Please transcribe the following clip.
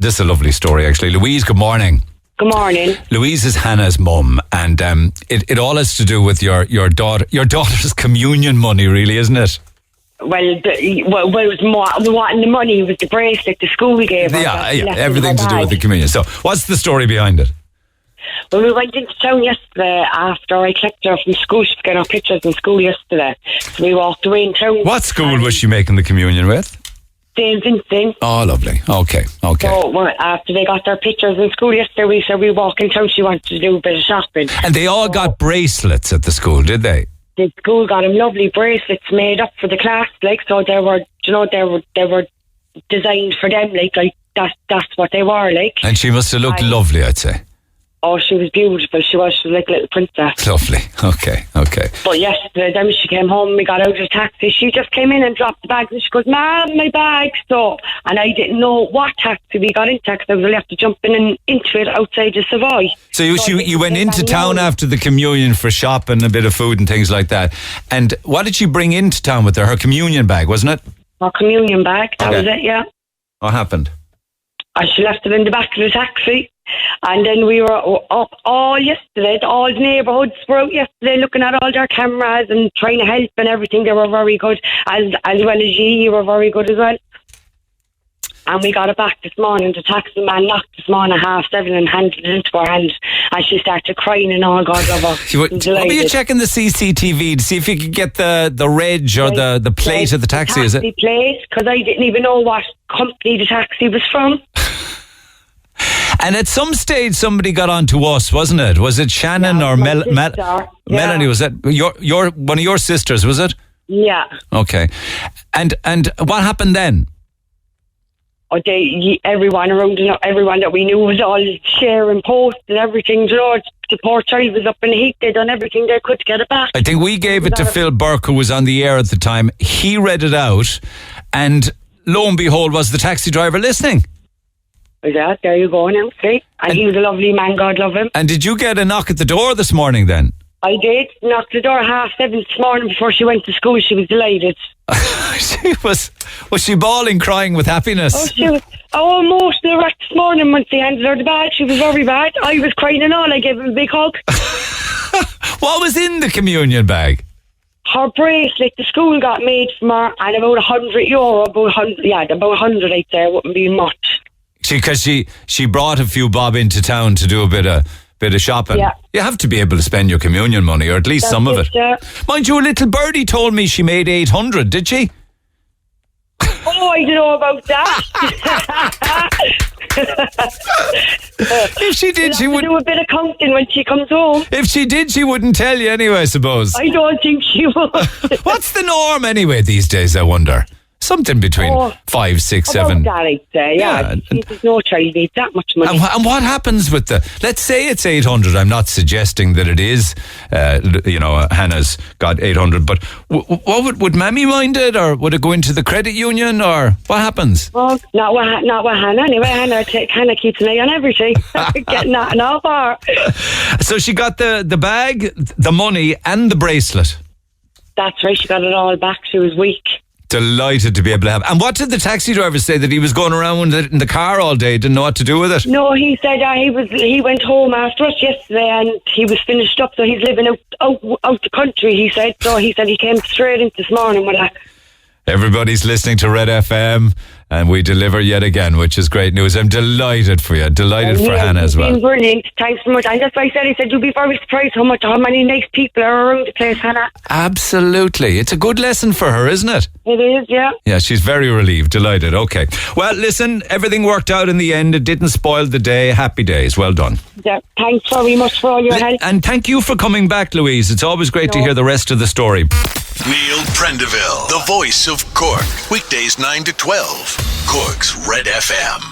This is a lovely story, actually. Louise, good morning. Good morning. Louise is Hannah's mum, and it all has to do with your daughter's communion money, really, isn't it? Well, it was more wanting the money. It was the bracelet the school gave her. Yeah, everything to do with the communion. So, what's the story behind it? Well, we went into town yesterday after I collected her from school. She was getting her pictures in school yesterday. So we walked away in town. What school was she making the communion with? St. Vincent. Oh, lovely. Okay. So after they got their pictures in school yesterday, we said we walk in town. She wanted to do a bit of shopping. And they all got bracelets at the school, did they? The school got them lovely bracelets made up for the class, like, so they were designed for them, like that's what they were, like. And she must have looked lovely, I'd say. Oh, she was beautiful. She was like a little princess. Lovely. Okay. But yesterday, then she came home, we got out of the taxi. She just came in and dropped the bags, and she goes, "Mom, my bag." So, and I didn't know what taxi we got into, because I was left to jump in and into it outside the Savoy. So you went into town after the communion for shopping, a bit of food and things like that. And what did she bring into town with her? Her communion bag, wasn't it? Her communion bag. That was it. Yeah. What happened? And she left it in the back of the taxi. And then we were up all yesterday. All the neighbourhoods were out yesterday looking at all their cameras and trying to help and everything. They were very good, as well as you were very good as well. And we got it back this morning. The taxi man knocked this morning at 7:30 and handed it into her hand. And she started crying and all, God love her. Were you checking the CCTV to see if you could get the reg or the plate of the taxi? Is it? The plate, because I didn't even know what company the taxi was from. And at some stage, somebody got on to us, wasn't it? Was it Shannon or Melanie? Was that your one of your sisters? Was it? Yeah. Okay. And what happened then? Oh, everyone around, everyone that we knew was all sharing posts and everything. You know, the poor child was up in the heat. They'd done everything they could to get it back. I think we gave it to Phil Bourke, who was on the air at the time. He read it out, and lo and behold, was the taxi driver listening? Yeah, there you go now, see? And he was a lovely man, God love him. And did you get a knock at the door this morning then? I did. Knocked the door at 7:30 this morning before she went to school. She was delighted. Was she bawling, crying with happiness? Oh, she was emotional wreck this morning when they handed her the bag. She was very bad. I was crying and all. I gave him a big hug. What was in the communion bag? Her bracelet the school got made from her, and about €100. About 100, I'd say. It wouldn't be much. Because she brought a few bob into town to do a bit of shopping. Yeah. You have to be able to spend your communion money, or at least some of it. Yeah. Mind you, a little birdie told me she made 800, did she? Oh, I don't know about that. If she did, she would do a bit of counting when she comes home. If she did, she wouldn't tell you anyway, I suppose. I don't think she would. What's the norm anyway these days, I wonder? Something between 5, 6, 7. That, I'd say, yeah. There's no child needs that much money. And what happens with let's say it's 800. I'm not suggesting that it is, Hannah's got 800, but would Mammy mind it, or would it go into the credit union, or what happens? Well, not with Hannah anyway. Hannah keeps an eye on everything. Getting that and all for her. So she got the bag, the money, and the bracelet. That's right, she got it all back. She was weak. Delighted to be able to have. And what did the taxi driver say? That he was going around in the car all day, didn't know what to do with it? No, he said he went home after us yesterday, and he was finished up, so he's living out the country, he said. So he said he came straight in this morning with that. Everybody's listening to Red FM, and we deliver yet again, which is great news. I'm delighted for you. Delighted for Hannah as well. It's been brilliant. Thanks so much. And that's why I said, he said, you'll be very surprised how many nice people are around the place, Hannah. Absolutely. It's a good lesson for her, isn't it? It is, yeah. Yeah, she's very relieved. Delighted. Okay. Well, listen, everything worked out in the end. It didn't spoil the day. Happy days. Well done. Yeah, thanks very much for all your help. And thank you for coming back, Louise. It's always great to hear the rest of the story. Neil Prendeville, the voice of Cork. Weekdays 9 to 12. Cork's Red FM.